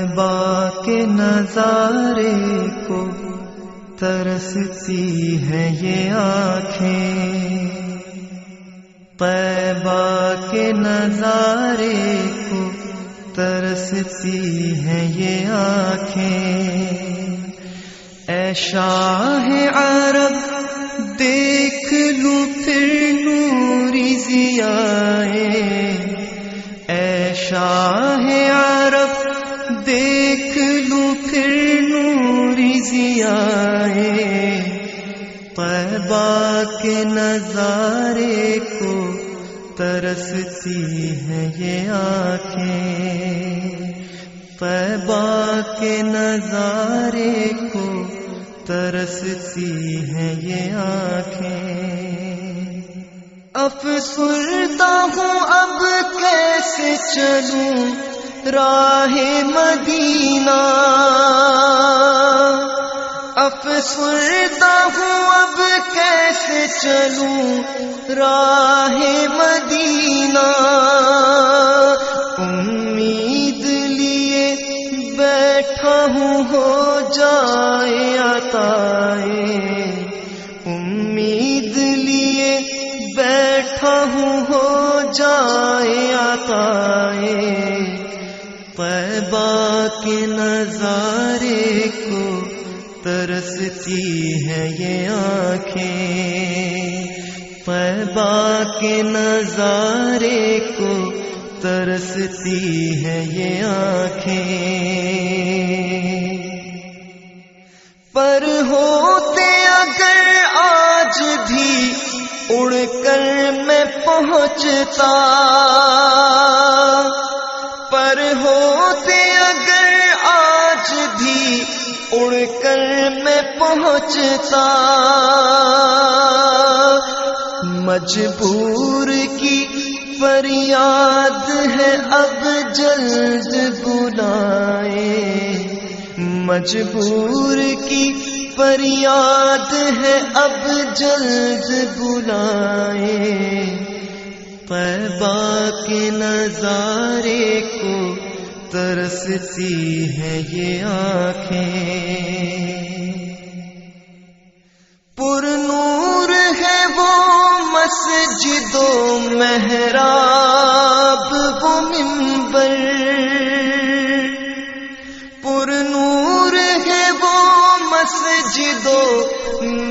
طیبہ کے نظارے کو ترستی ہیں یہ آنکھیں، طیبہ کے نظارے کو ترستی ہیں یہ آنکھیں۔ اے شاہ عرب دیکھ لوں پھر نوری ضیائے، اے شاہ عرب دیکھ لوں پھر نوری ضیائے، طیبہ کے نظارے کو ترستی ہیں یہ آنکھیں، طیبہ کے نظارے کو ترستی ہیں یہ آنکھیں۔ افسردہ ہوں اب کیسے چلوں راہ مدینہ، افسردہ ہوں اب کیسے چلوں راہ مدینہ، امید لیے بیٹھا ہوں ہو جائے عطائے، امید لیے بیٹھا ہوں ہو جائے عطائے، طیبہ کے نظارے کو ترستی ہیں یہ آنکھیں، طیبہ کے نظارے کو ترستی ہیں یہ آنکھیں۔ پر ہوتے اگر آج بھی اڑ کر میں پہنچتا، پر ہوتے اگر آج بھی اڑ کر میں پہنچتا، مجبور کی فریاد ہے اب جلد بلائے، مجبور کی فریاد ہے اب جلد بلائے، طیبہ کے نظارے کو ترستی ہیں یہ آنکھیں۔ پر نور ہے وہ مسجد و محراب وہ منبر، پر نور ہے وہ مسجد و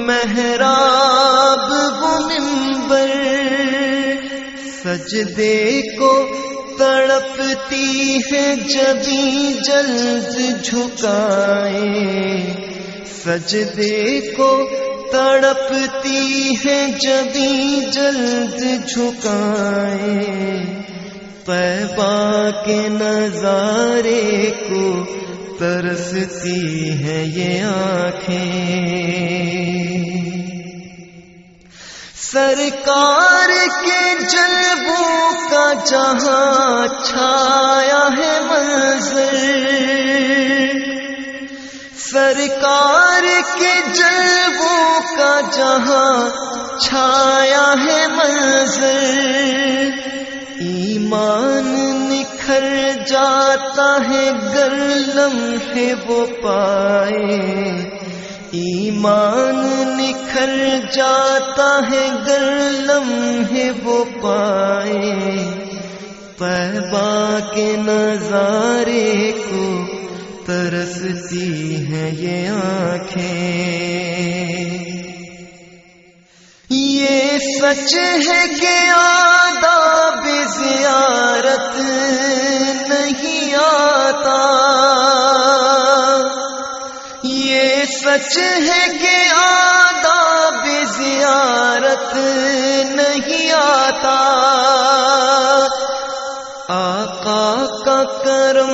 محراب وہ منبر، سجدے کو تڑپتی ہے جبیں جلد جھکائے، سجدے کو تڑپتی ہے جبیں جلد جھکائے، طیبہ کے نظارے کو ترستی ہیں یہ آنکھیں۔ سرکار کے جلووں کا جہاں چھایا ہے منظر، سرکار کے جلووں کا جہاں چھایا ہے منظر، ایمان نکھر جاتا ہے گر لمحے وہ پائے، ایمان نکھر جاتا ہے گر لمحے وہ پائے، طیبہ کے نظارے کو ترستی ہیں یہ آنکھیں۔ یہ سچ ہے کہ آداب زیارت نہیں آتا، یہ سچ ہے کہ آداب زیارت نہیں آتا، آقا کا کرم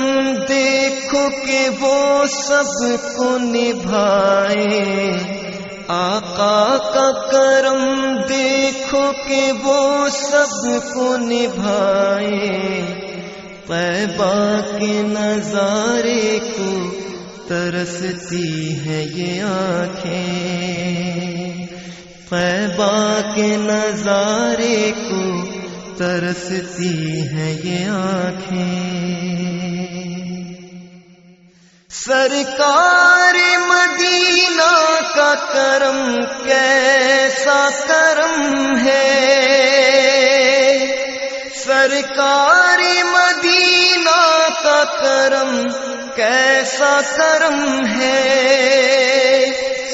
دیکھو کہ وہ سب کو نبھائے، آقا کا کرم دیکھو کہ وہ سب کو نبھائے، طیبہ کے نظارے کو ترستی ہیں یہ آنکھیں، طیبہ کے نظارے کو ترستی ہیں یہ آنکھیں۔ سرکار مدینہ کا کرم کیسا کرم ہے، سرکار مدینہ کا کرم کیسا کرم ہے،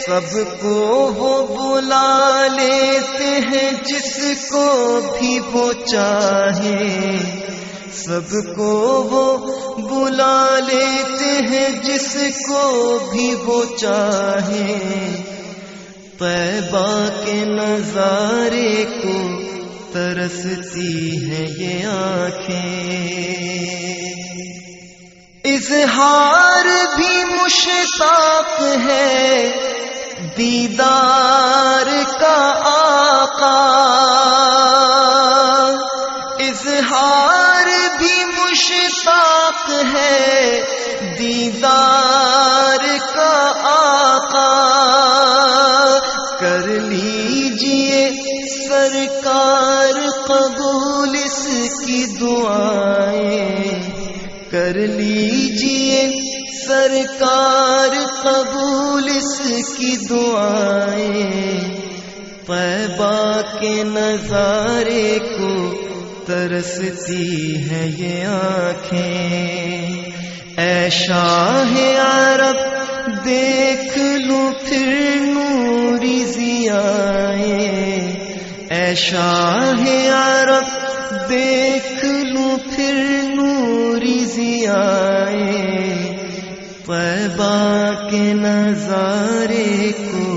سب کو وہ بلا لیتے ہیں جس کو بھی وہ چاہے، سب کو وہ بلا لیتے ہیں جس کو بھی وہ چاہے، طیبہ کے نظارے کو ترستی ہیں یہ آنکھیں، اظہار بھی مشتاق ہے دیدار کا آقا، اظہار بھی مشتاق ہے دیدار کا آقا، کر لیجئے سرکار قبول اس کی دعائیں، کر لیجئے سرکار قبول اس کی دعائیں، طیبہ کے نظارے کو ترستی ہیں یہ آنکھیں، اے شاہ عرب دیکھ لو پھر نوری ضیائیں، اے شاہ عرب دیکھ لو پھر نوری ضیائیں، طیبہ کے نظارے کو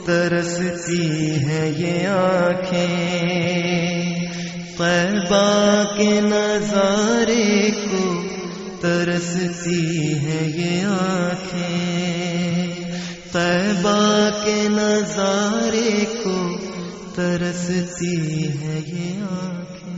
ترستی ہیں یہ آنکھیں، طیبہ کے نظارے کو ترستی ہیں یہ آنکھیں، طیبہ کے نظارے کو ترستی ہیں یہ آنکھیں۔